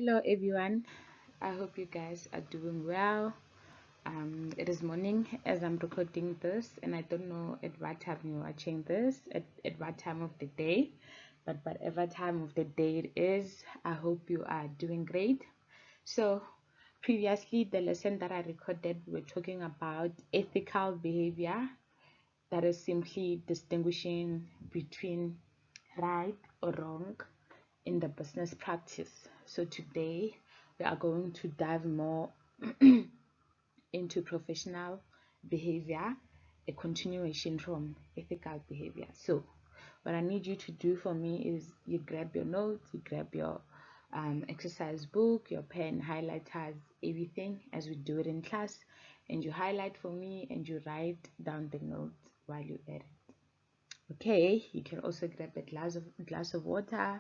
Hello everyone, I hope you guys are doing well. It is morning as I'm recording this, and I don't know at what time you're watching this, at what time of the day, but whatever time of the day it is, I hope you are doing great. So, previously, the lesson that I recorded, we were talking about ethical behavior, that is simply distinguishing between right or wrong in the business practice. So today we are going to dive more into professional behavior, a continuation from ethical behavior. So what I need you to do for me is you grab your notes, you grab your exercise book, your pen, highlighters, everything as we do it in class, and you highlight for me and you write down the notes while you edit. Okay, you can also grab a glass of water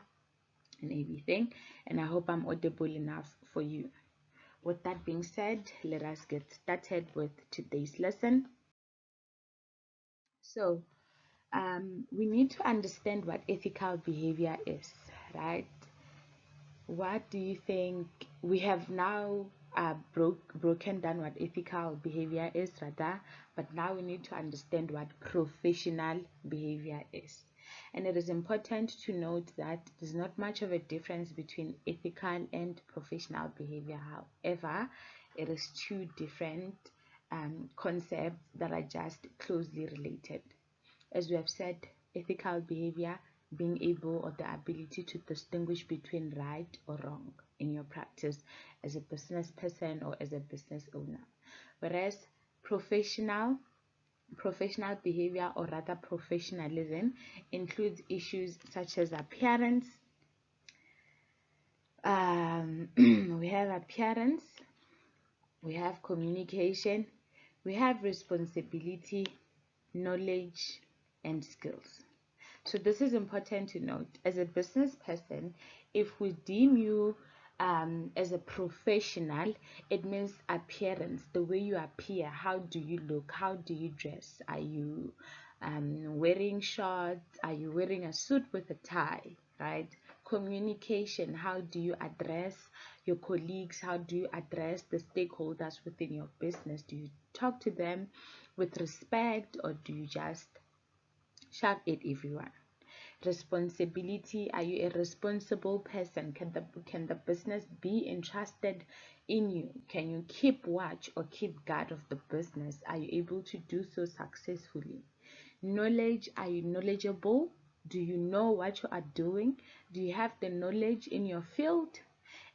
and everything, and I hope I'm audible enough for you. With that being said, let us get started with today's lesson. So we need to understand what ethical behavior is, right? What do you think? We have now broken down what ethical behavior is, rather, but now we need to understand what professional behavior is. And it is important to note that there's not much of a difference between ethical and professional behavior. However, it is two different concepts that are just closely related. As we have said, ethical behavior being able or the ability to distinguish between right or wrong in your practice as a business person or as a business owner. Whereas professional behavior, or rather professionalism, includes issues such as appearance. We have appearance, we have communication, we have responsibility, knowledge, and skills. So this is important to note. As a business person, if we deem you as a professional, it means appearance, the way you appear. How do you look? How do you dress? Are you wearing shorts? Are you wearing a suit with a tie? Right? Communication, how do you address your colleagues? How do you address the stakeholders within your business? Do you talk to them with respect, or do you just shove at everyone? Responsibility, are you a responsible person? Can the business be entrusted in you? Can you keep watch or keep guard of the business? Are you able to do so successfully? Knowledge, are you knowledgeable? Do you know what you are doing? Do you have the knowledge in your field?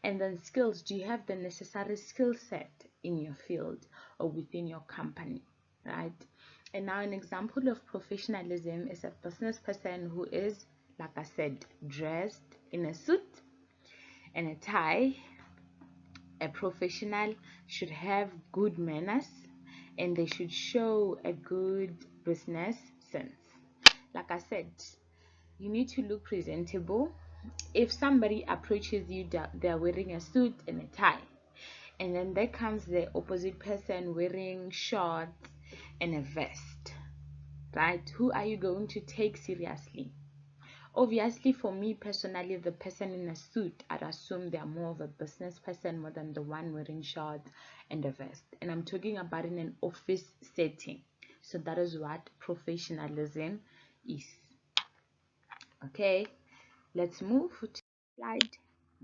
And then skills, do you have the necessary skill set in your field or within your company, right? And now an example of professionalism is a business person who is, like I said, dressed in a suit and a tie. A professional should have good manners and they should show a good business sense. Like I said, you need to look presentable. If somebody approaches you, they're wearing a suit and a tie, and then there comes the opposite person wearing shorts and a vest, right? Who are you going to take seriously? Obviously, for me personally, the person in a suit, I'd assume they're more of a business person more than the one wearing shorts and a vest. And I'm talking about in an office setting. So that is what professionalism is. Okay, let's move to the slide.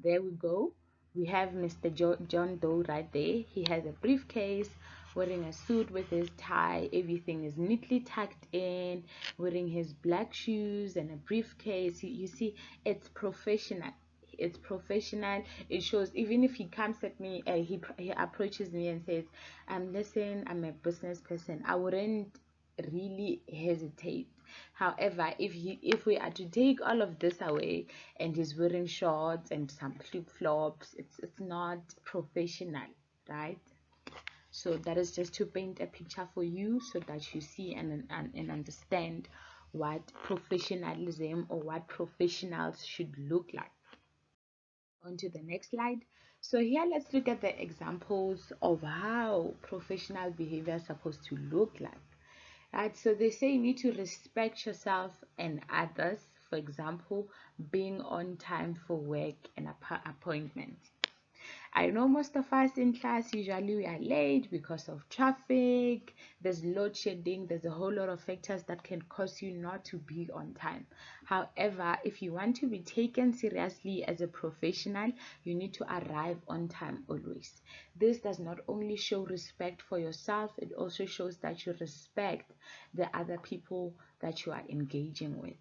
There we go. We have Mr. John Doe right there. He has a briefcase, wearing a suit with his tie. Everything is neatly tucked in, wearing his black shoes and a briefcase. You see, it's professional. It's professional. It shows. Even if he comes at me, he approaches me and says, listen, I'm a business person, I wouldn't really hesitate. However, if we are to take all of this away and he's wearing shorts and some flip-flops, it's not professional, right? So that is just to paint a picture for you so that you see and understand what professionalism or what professionals should look like. On to the next slide. So here let's look at the examples of how professional behavior is supposed to look like. Right, so they say you need to respect yourself and others. For example, being on time for work and appointments. I know most of us in class usually we are late because of traffic, there's load shedding, there's a whole lot of factors that can cause you not to be on time. However, if you want to be taken seriously as a professional, you need to arrive on time always. This does not only show respect for yourself, it also shows that you respect the other people that you are engaging with.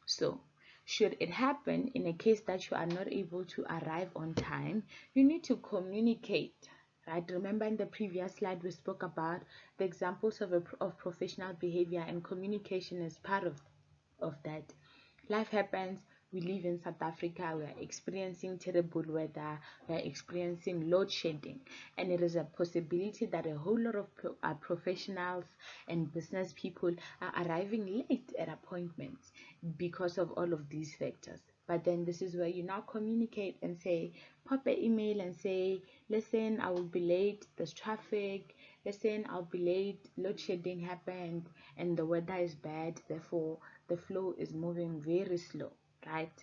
So, should it happen in a case that you are not able to arrive on time, you need to communicate, right? Remember in the previous slide we spoke about the examples of professional behavior, and communication is part of that. Life happens. We live in South Africa. We are experiencing terrible weather. We are experiencing load shedding, and it is a possibility that a whole lot of professionals and business people are arriving late at appointments because of all of these factors. But then this is where you now communicate and say, pop an email and say, listen, I will be late, there's traffic, listen, I'll be late, load shedding happened and the weather is bad, therefore the flow is moving very slow, right?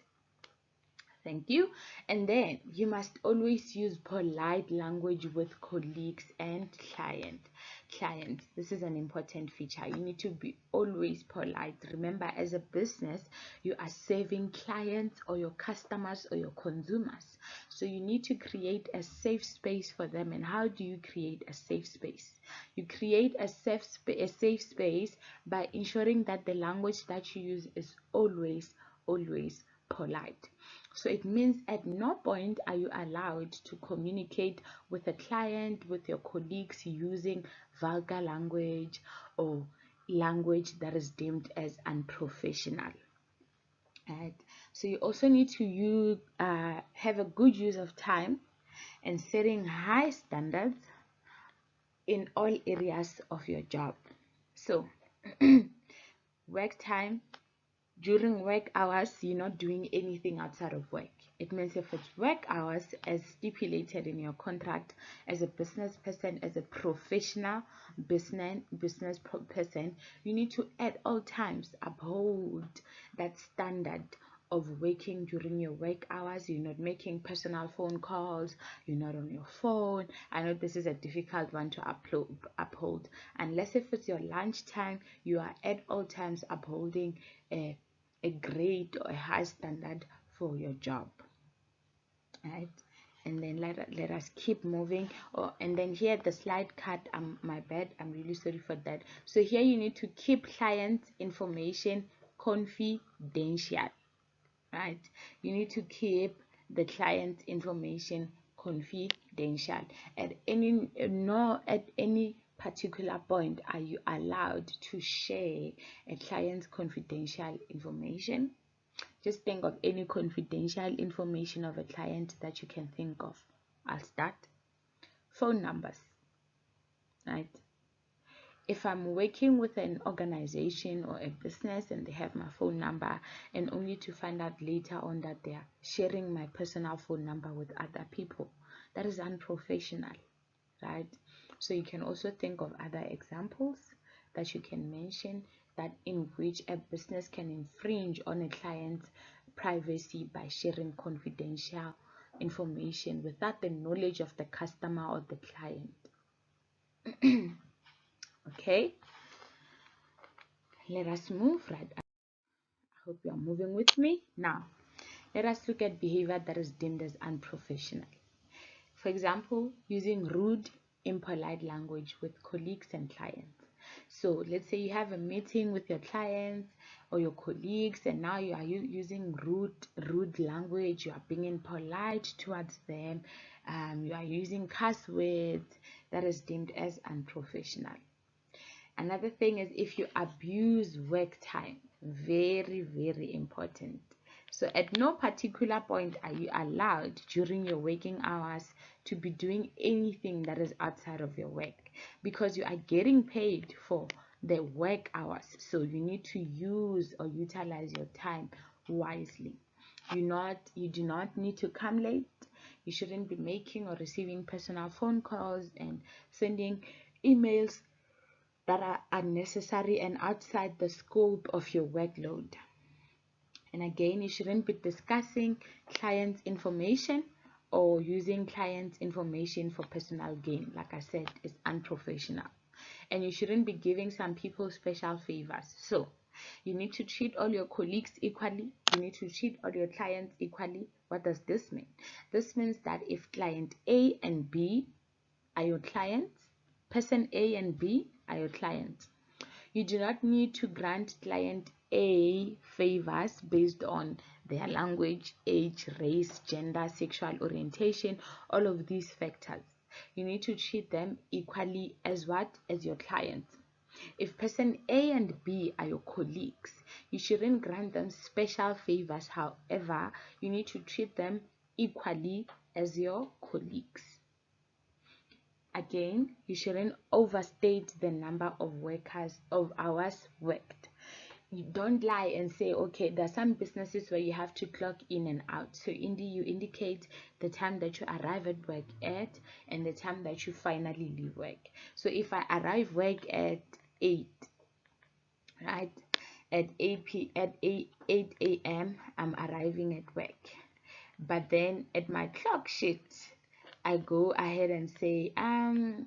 Thank you. And then you must always use polite language with colleagues and clients. This is an important feature. You need to be always polite. Remember, as a business, you are serving clients or your customers or your consumers. So you need to create a safe space for them. And how do you create a safe space? You create a safe space by ensuring that the language that you use is always polite. So it means at no point are you allowed to communicate with a client, with your colleagues, using vulgar language or language that is deemed as unprofessional. Right. So you also need to have a good use of time and setting high standards in all areas of your job. So work time, during work hours, you're not doing anything outside of work. It means if it's work hours as stipulated in your contract, as a business person, as a professional business person, you need to at all times uphold that standard of working during your work hours. You're not making personal phone calls, you're not on your phone. I know this is a difficult one to uphold, unless if it's your lunch time, you are at all times upholding a great or a high standard for your job, right? And then let us keep moving. And then here the slide cut, my bad, I'm really sorry for that. So here you need to keep client information confidential, right? You need to keep the client information confidential. At any particular point are you allowed to share a client's confidential information. Just think of any confidential information of a client that you can think of. I'll start. Phone numbers, right? If I'm working with an organization or a business and they have my phone number, and only to find out later on that they are sharing my personal phone number with other people, that is unprofessional, right? So you can also think of other examples that you can mention that in which a business can infringe on a client's privacy by sharing confidential information without the knowledge of the customer or the client. Okay, let us move right. I hope you are moving with me. Now, let us look at behavior that is deemed as unprofessional. For example, using rude, impolite language with colleagues and clients. So let's say you have a meeting with your clients or your colleagues, and now you are using rude language. You are being impolite towards them. You are using curse words. That is deemed as unprofessional. Another thing is if you abuse work time. Very important. So at no particular point are you allowed during your working hours to be doing anything that is outside of your work, because you are getting paid for the work hours. So you need to use or utilize your time wisely. You do not need to come late. You shouldn't be making or receiving personal phone calls and sending emails that are unnecessary and outside the scope of your workload. And again, you shouldn't be discussing clients' information or using client information for personal gain, like I said, is unprofessional. And you shouldn't be giving some people special favors. So you need to treat all your colleagues equally. You need to treat all your clients equally. What does this mean? This means that if client A and B are your clients, person A and B are your clients, you do not need to grant client A favors based on their language, age, race, gender, sexual orientation, all of these factors. You need to treat them equally as what? As your clients. If person A and B are your colleagues, you shouldn't grant them special favors. However, you need to treat them equally as your colleagues. Again, you shouldn't overstate the number of hours worked. You don't lie and say, okay, there are some businesses where you have to clock in and out. So you indicate the time that you arrive at work at and the time that you finally leave work. So if I arrive work at 8, right, at 8 a.m. I'm arriving at work. But then at my clock sheet, I go ahead and say, I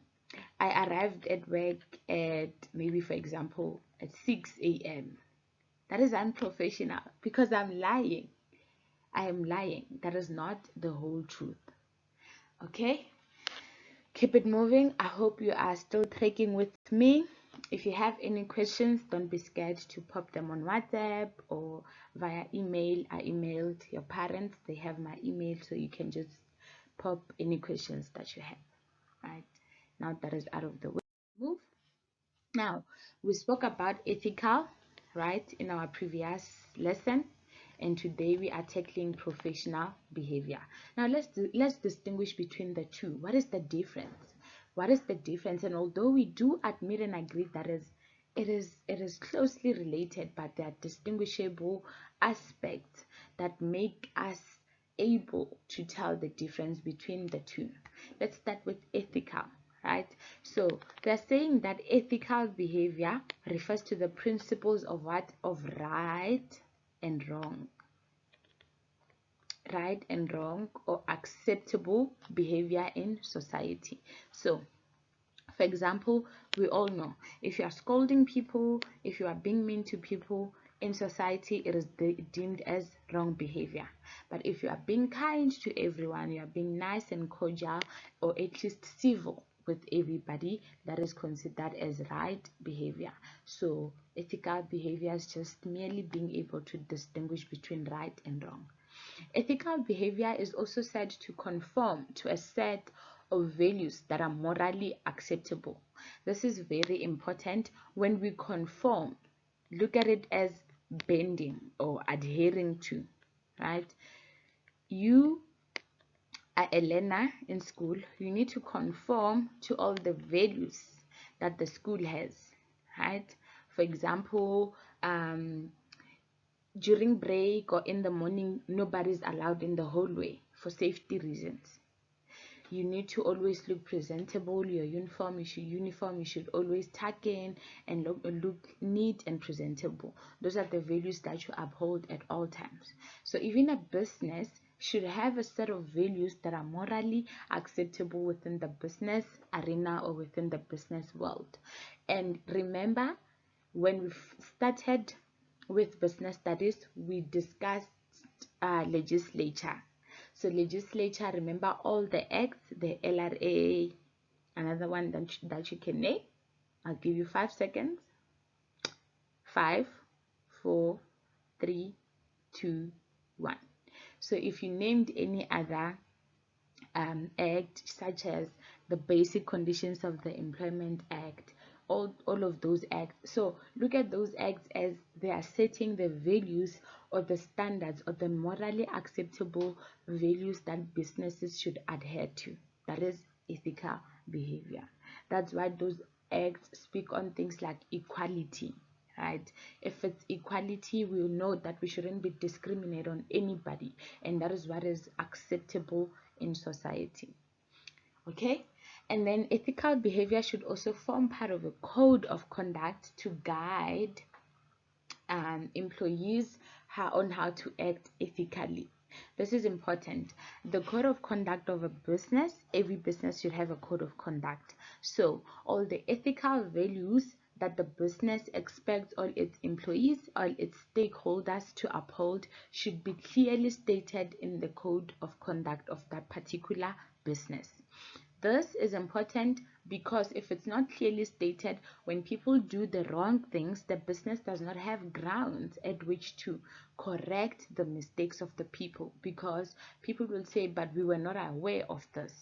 arrived at work at, maybe for example, at 6 a.m. That is unprofessional because I'm lying. I am lying. That is not the whole truth. Okay? Keep it moving. I hope you are still tracking with me. If you have any questions, don't be scared to pop them on WhatsApp or via email. I emailed your parents. They have my email, so you can just pop any questions that you have. Right? Now that is out of the way. Move. Now, we spoke about ethical, right, in our previous lesson, and today we are tackling professional behavior. Now, let's distinguish between the two. What is the difference? What is the difference? And although we do admit and agree that it is closely related, but there are distinguishable aspects that make us able to tell the difference between the two. Let's start with ethical. Right, so they're saying that ethical behavior refers to the principles of what? Of right and wrong, or acceptable behavior in society. So for example, we all know if you are scolding people, if you are being mean to people in society, it is deemed as wrong behavior. But if you are being kind to everyone, you are being nice and cordial, or at least civil with everybody, that is considered as right behavior. So ethical behavior is just merely being able to distinguish between right and wrong. Ethical behavior is also said to conform to a set of values that are morally acceptable. This is very important. When we conform, look at it as bending or adhering to, right? You are a learner in school. You need to conform to all the values that the school has, right? For example, during break or in the morning, nobody's allowed in the hallway for safety reasons. You need to always look presentable. Your uniform, you should always tuck in and look neat and presentable. Those are the values that you uphold at all times. So even a business should have a set of values that are morally acceptable within the business arena or within the business world. And remember, when we started with business studies, we discussed legislature. So legislature, remember all the acts, the LRA, another one that you can name. I'll give you 5 seconds. 5, 4, 3, 2, 1. So if you named any other act, such as the Basic Conditions of the Employment Act, all of those acts. So look at those acts as they are setting the values or the standards or the morally acceptable values that businesses should adhere to. That is ethical behavior. That's why those acts speak on things like equality, right? If it's equality, we'll know that we shouldn't be discriminate on anybody, and that is what is acceptable in society. Okay, and then ethical behavior should also form part of a code of conduct to guide employees on how to act ethically. This is important. The code of conduct of a business, every business should have a code of conduct. So all the ethical values that the business expects all its employees, all its stakeholders to uphold should be clearly stated in the code of conduct of that particular business. This is important because if it's not clearly stated, when people do the wrong things, the business does not have grounds at which to correct the mistakes of the people, because people will say, but we were not aware of this.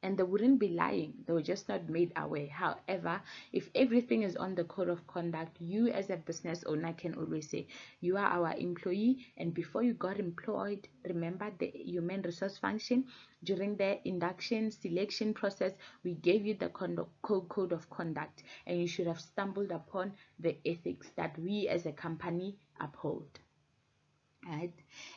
And they wouldn't be lying, they were just not made aware. However, if everything is on the code of conduct, you as a business owner can always say, you are our employee, and before you got employed, remember the human resource function, during the induction selection process, we gave you the code of conduct, and you should have stumbled upon the ethics that we as a company uphold. Right?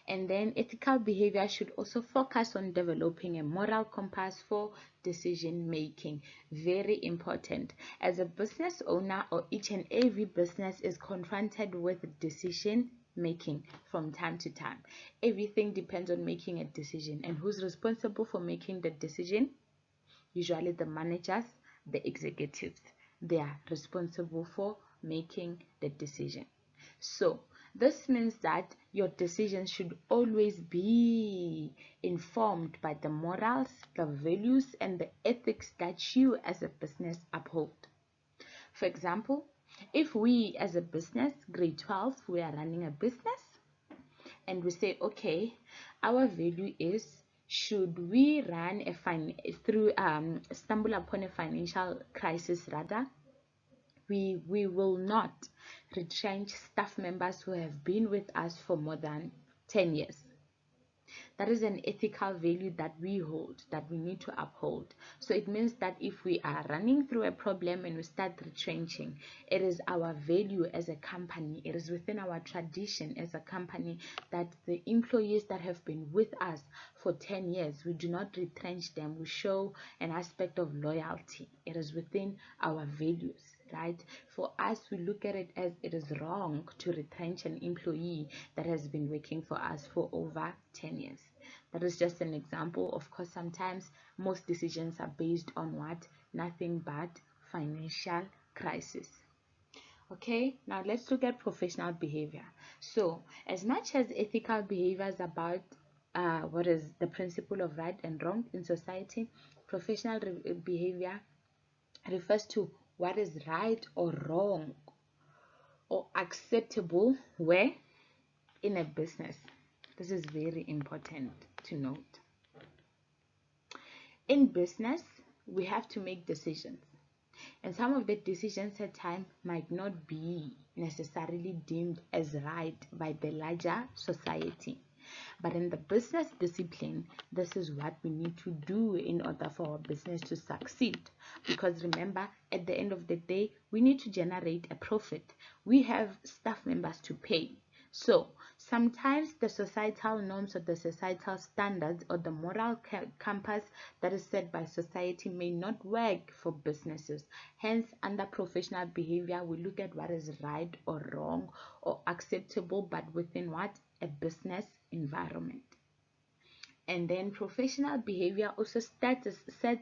And then ethical behavior should also focus on developing a moral compass for decision making. Very important. As a business owner, or each and every business is confronted with decision making from time to time. Everything depends on making a decision, and who's responsible for making the decision? Usually the managers, the executives. They are responsible for making the decision. So this means that your decisions should always be informed by the morals, the values, and the ethics that you as a business uphold. For example, if we as a business, grade 12, we are running a business, and we say, okay, our value is, should we run stumble upon a financial crisis, rather, we will not retrench staff members who have been with us for more than 10 years. That is an ethical value that we hold, that we need to uphold. So it means that if we are running through a problem and we start retrenching, it is our value as a company, it is within our tradition as a company, that the employees that have been with us for 10 years, we do not retrench them. We show an aspect of loyalty. It is within our values. Right? For us, we look at it as it is wrong to retrench an employee that has been working for us for over 10 years. That is just an example. Of course, sometimes most decisions are based on what? Nothing but financial crisis. Okay, now let's look at professional behavior. So, as much as ethical behavior is about what is the principle of right and wrong in society, professional behavior refers to what is right or wrong or acceptable where? In a business. This is very important to note. In business, we have to make decisions, and some of the decisions at times might not be necessarily deemed as right by the larger society. But in the business discipline, this is what we need to do in order for our business to succeed. Because remember, at the end of the day, we need to generate a profit. We have staff members to pay. So sometimes the societal norms or the societal standards or the moral compass that is set by society may not work for businesses. Hence, under professional behavior, we look at what is right or wrong or acceptable, but within what? A business environment. And then professional behavior also sets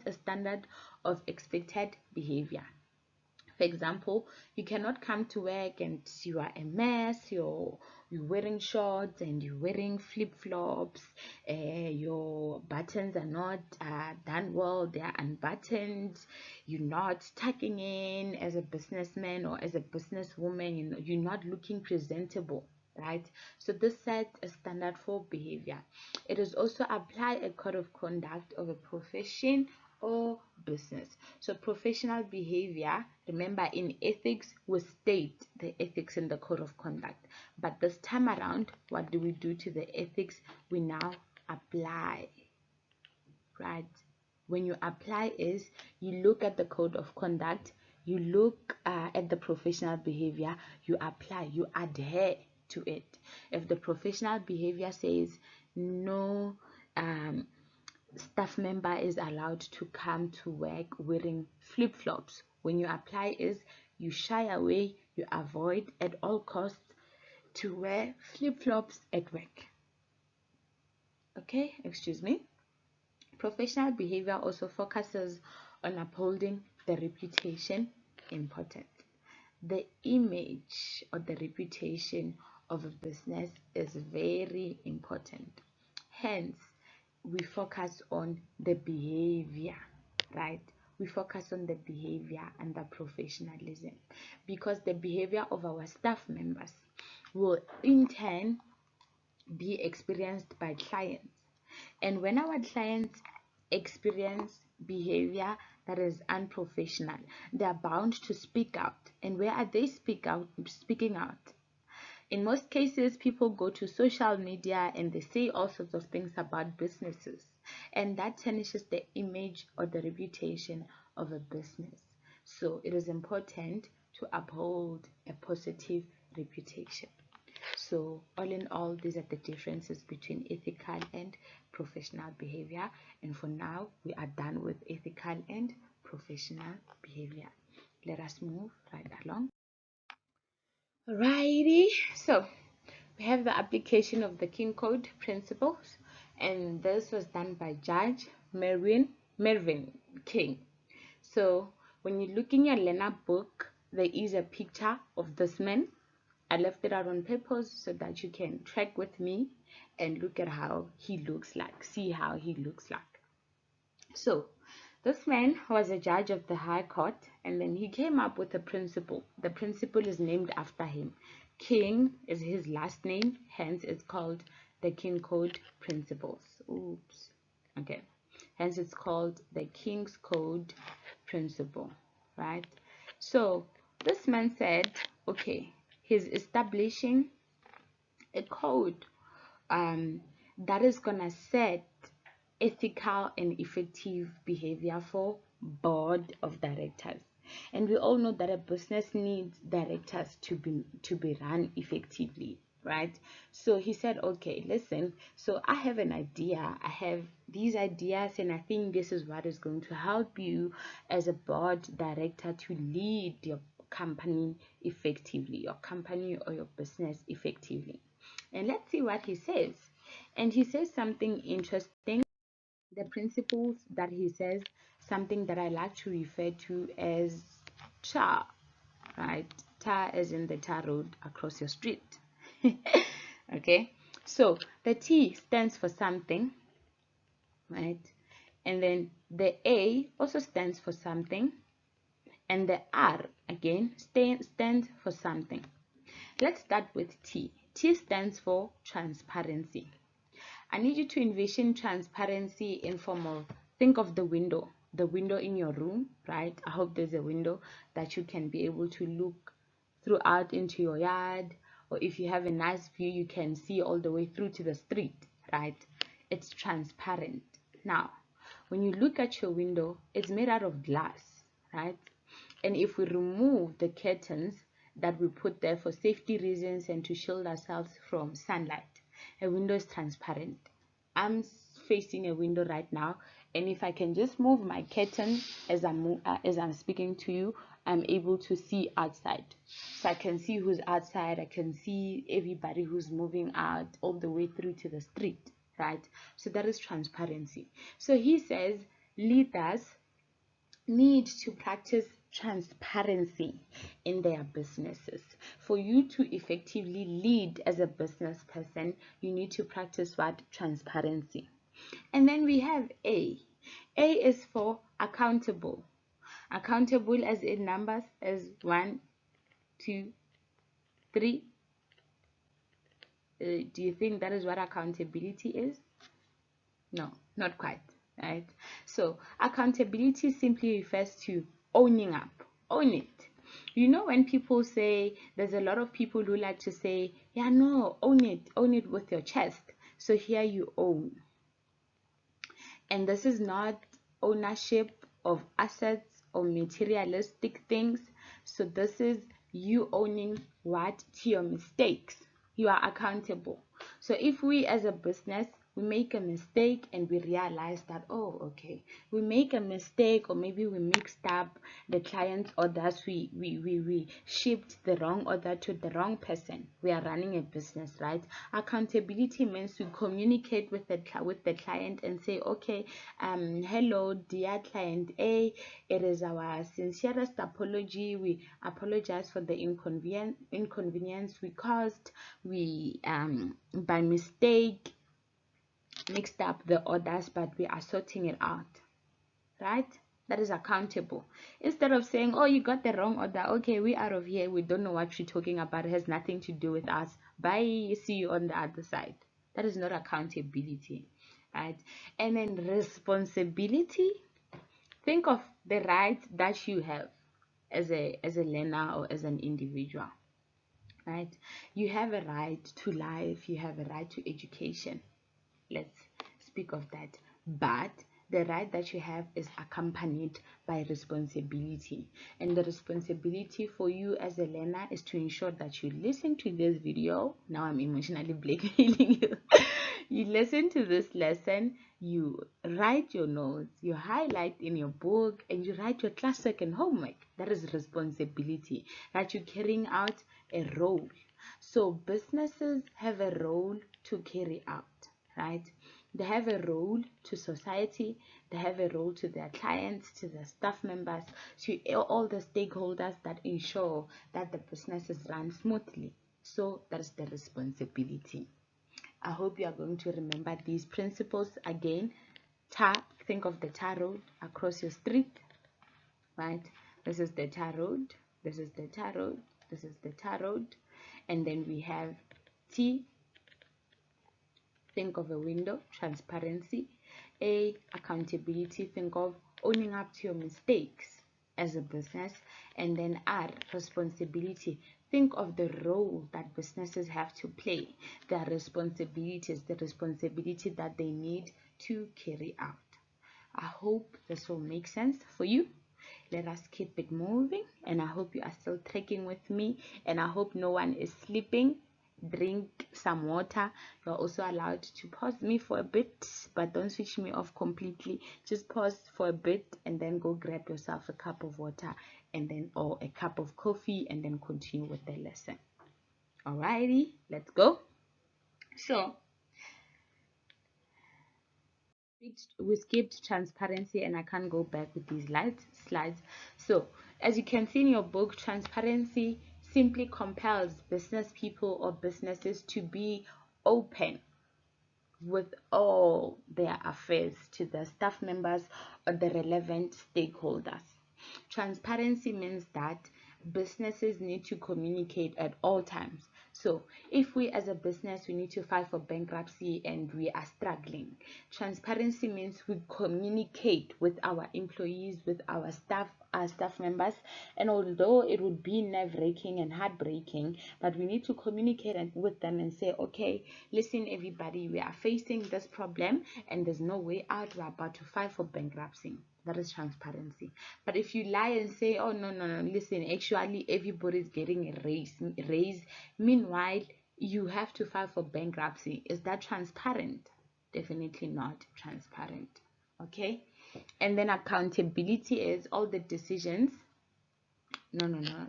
a standard of expected behavior. For example, you cannot come to work and you are a mess, you're wearing shorts and you're wearing flip-flops, your buttons are not done well, they are unbuttoned, you're not tucking in as a businessman or as a businesswoman, you're not looking presentable. Right? So this sets a standard for behavior. It is also apply a code of conduct of a profession or business. So professional behavior, remember in ethics, we state the ethics in the code of conduct. But this time around, what do we do to the ethics? We now apply. Right? When you apply is, you look at the code of conduct, you look at the professional behavior, you apply, you adhere to it. If the professional behavior says no staff member is allowed to come to work wearing flip-flops, when you apply is, you shy away, you avoid at all costs to wear flip-flops at work. Okay, excuse me. Professional behavior also focuses on upholding the reputation. Important. The image or the reputation of a business is very important. Hence, we focus on the behavior, right? We focus on the behavior and the professionalism, because the behavior of our staff members will in turn be experienced by clients. And when our clients experience behavior that is unprofessional, they are bound to speak out. And where are they speaking out? In most cases, people go to social media and they say all sorts of things about businesses, and that tarnishes the image or the reputation of a business. So it is important to uphold a positive reputation. So all in all, these are the differences between ethical and professional behavior. And for now, we are done with ethical and professional behavior. Let us move right along. Alrighty, so we have the application of the King Code principles, and this was done by Judge Mervyn King. So when you look in your learner book, there is a picture of this man. I left it out on purpose so that you can track with me and look at how he looks like, see how he looks like. So this man was a judge of the High Court, and then he came up with a principle. The principle is named after him. King is his last name, hence it's called the King Code Principles. Oops. Okay. Hence it's called the King's Code Principle, right? So this man said, okay, he's establishing a code that is gonna set ethical and effective behavior for board of directors. And we all know that a business needs directors to be run effectively, right? So he said, okay, listen, so I have an idea, I have these ideas, and I think this is what is going to help you as a board director to lead your company effectively, your company or your business effectively. And let's see what he says. And he says something interesting. The principles that he says, something that I like to refer to as tar, right? Tar as in the tar road across your street. Okay, so the T stands for something, right? And then the A also stands for something, and the R again stands for something. Let's start with T. T stands for transparency. I need you to envision transparency in form of, think of the window in your room, right? I hope there's a window that you can be able to look throughout into your yard, or if you have a nice view, you can see all the way through to the street, right? It's transparent. Now, when you look at your window, it's made out of glass, right? And if we remove the curtains that we put there for safety reasons and to shield ourselves from sunlight, a window is transparent. I'm facing a window right now, and if I can just move my curtain as I'm speaking to you, I'm able to see outside. So I can see who's outside, I can see everybody who's moving out all the way through to the street, right? So that is transparency. So he says leaders need to practice transparency in their businesses. For you to effectively lead as a business person, you need to practice what? Transparency. And then we have A. A is for accountable. Accountable as in numbers as 1, 2, 3. Do you think that is what accountability is? No, not quite, right? So accountability simply refers to owning up. Own it. You know, when people say, there's a lot of people who like to say, yeah, no, own it with your chest. So here you own. And this is not ownership of assets or materialistic things. So this is you owning what? To your mistakes. You are accountable. So if we as a business we make a mistake and we realize that, oh, okay, we make a mistake, or maybe we mixed up the client's orders, we shipped the wrong order to the wrong person. We are running a business, right? Accountability means we communicate with the client and say, okay, hello dear client A, it is our sincerest apology. We apologize for the inconvenience we caused. We by mistake mixed up the orders, but we are sorting it out, right? That is accountable. Instead of saying, oh, you got the wrong order, okay, we out of here, we don't know what you're talking about, it has nothing to do with us, bye, see you on the other side. That is not accountability, right? And then responsibility, think of the rights that you have as a learner or as an individual, right? You have a right to life, you have a right to education. Let's speak of that. But the right that you have is accompanied by responsibility, and the responsibility for you as a learner is to ensure that you listen to this video. Now I'm emotionally blackmailing you. You listen to this lesson, you write your notes, you highlight in your book, and you write your classwork and homework. That is responsibility, that you're carrying out a role. So businesses have a role to carry out, right? They have a role to society, they have a role to their clients, to their staff members, to all the stakeholders that ensure that the businesses run smoothly. So that is the responsibility. I hope you are going to remember these principles again. Think of the tar road across your street, right? This is the tar road, this is the tar road, this is the tar road, and then we have T. Think of a window, transparency. A, accountability, think of owning up to your mistakes as a business. And then R, responsibility, think of the role that businesses have to play, their responsibilities, the responsibility that they need to carry out. I hope this will make sense for you. Let us keep it moving, and I hope you are still trekking with me, and I hope no one is sleeping. Drink some water. You're also allowed to pause me for a bit, but don't switch me off completely. Just pause for a bit and then go grab yourself a cup of water, and then or a cup of coffee, and then continue with the lesson. Alrighty, let's go. So we skipped transparency, and I can't go back with these slides. So as you can see in your book, transparency simply compels business people or businesses to be open with all their affairs to the staff members or the relevant stakeholders. Transparency means that businesses need to communicate at all times. So if we as a business, we need to file for bankruptcy and we are struggling, transparency means we communicate with our employees, with our staff members. And although it would be nerve-wracking and heartbreaking, but we need to communicate with them and say, okay, listen everybody, we are facing this problem and there's no way out, we're about to file for bankruptcy. That is transparency. But if you lie and say, oh no, listen, actually everybody's getting a raise, meanwhile you have to file for bankruptcy, is that transparent? Definitely not transparent. Okay. And then accountability is all the decisions. No,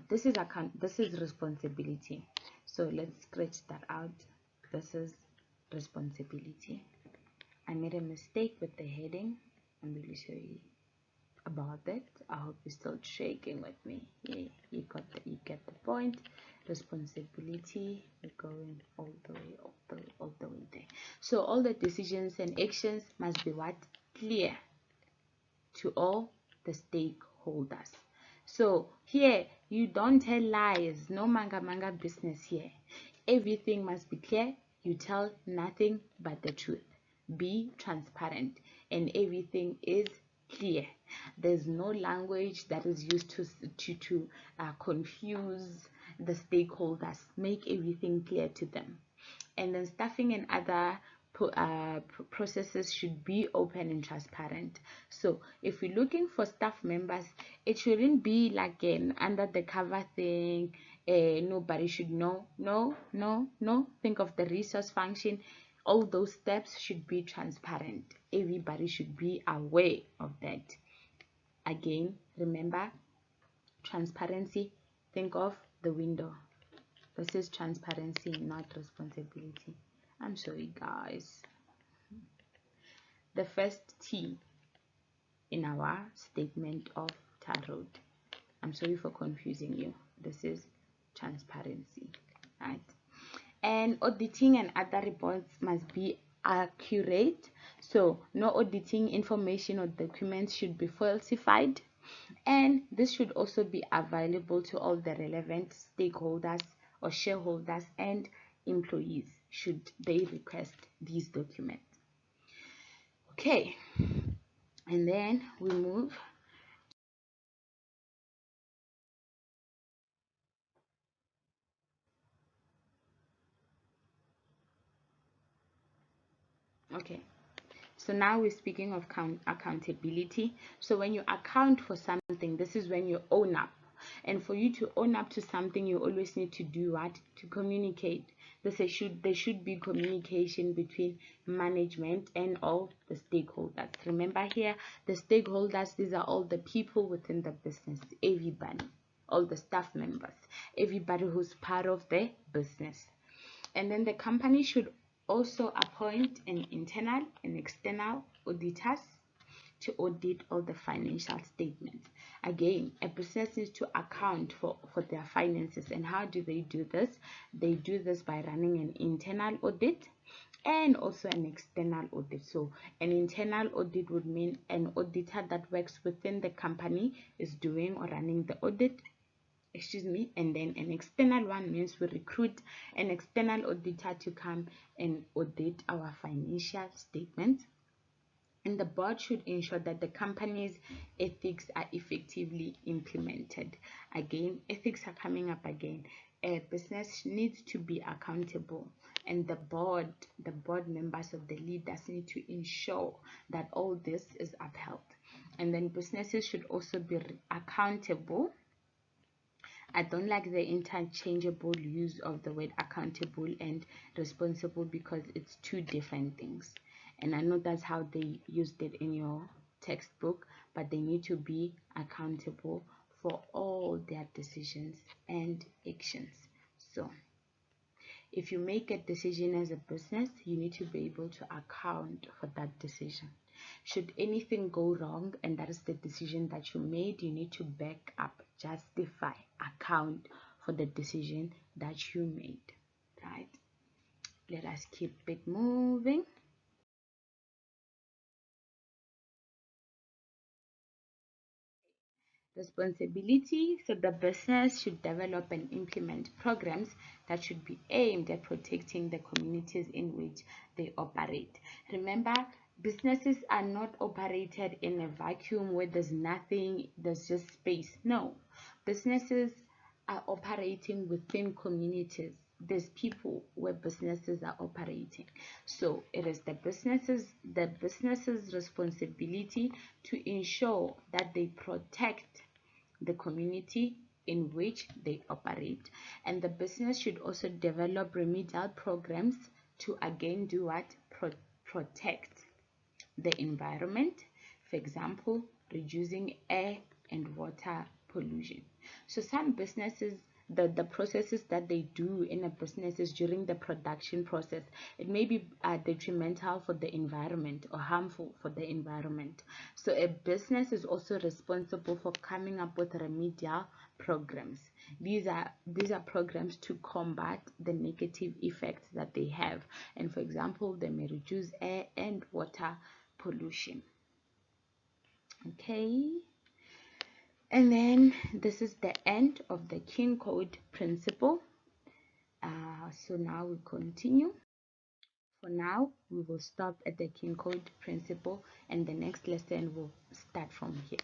this is responsibility. So let's scratch that out. This is responsibility. I made a mistake with the heading. I'm really sorry about that. I hope you're still shaking with me. Yeah, you get the point. Responsibility, we're going all the way there. So all the decisions and actions must be what? Clear to all the stakeholders. So here you don't tell lies, no manga business here. Everything must be clear. You tell nothing but the truth. Be transparent, and everything is clear. There's no language that is used to confuse the stakeholders. Make everything clear to them. And then staffing and other processes should be open and transparent. So if we're looking for staff members, it shouldn't be like an under the cover thing. Nobody should know. No. Think of the resource function. All those steps should be transparent. Everybody should be aware of that. Again, remember, transparency, think of the window. This is transparency, not responsibility. I'm sorry, guys. The first T in our statement of tarot. I'm sorry for confusing you. This is transparency, right? And auditing and other reports must be accurate. So no auditing information or documents should be falsified. And this should also be available to all the relevant stakeholders or shareholders and employees should they request these documents. Okay, and then we move. Okay, so now we're speaking of accountability. So when you account for something, this is when you own up. And for you to own up to something, you always need to do what? To communicate. There should be communication between management and all the stakeholders. Remember here, the stakeholders, these are all the people within the business, everybody, all the staff members, everybody who's part of the business. And then the company should also appoint an internal and external auditors to audit all the financial statements. Again, a business needs to account for their finances. And how do they do this? They do this by running an internal audit and also an external audit. So an internal audit would mean an auditor that works within the company is doing or running the audit, and then an external one means we recruit an external auditor to come and audit our financial statements. And the board should ensure that the company's ethics are effectively implemented. Again, ethics are coming up again. A business needs to be accountable, and the board members of the leaders need to ensure that all this is upheld. And then businesses should also be accountable. I don't like the interchangeable use of the word accountable and responsible because it's two different things. And I know that's how they used it in your textbook, but they need to be accountable for all their decisions and actions. So if you make a decision as a business, you need to be able to account for that decision. Should anything go wrong and that is the decision that you made, you need to back up, justify, account for the decision that you made, right? Let us keep it moving. Responsibility. So the business should develop and implement programs that should be aimed at protecting the communities in which they operate. Remember, businesses are not operated in a vacuum where there's nothing, there's just space. No, businesses are operating within communities. There's people where businesses are operating. So it is the businesses responsibility to ensure that they protect the community in which they operate. And the business should also develop remedial programs to again do what? Protect the environment. For example, reducing air and water pollution. So some businesses, the processes that they do in a business is during the production process, it may be detrimental for the environment or harmful for the environment. So a business is also responsible for coming up with remedial programs. These are programs to combat the negative effects that they have, and for example, they may reduce air and water pollution. Okay, and then this is the end of the kin code principle. So now we continue. For now, we will stop at the kin code principle, and the next lesson will start from here.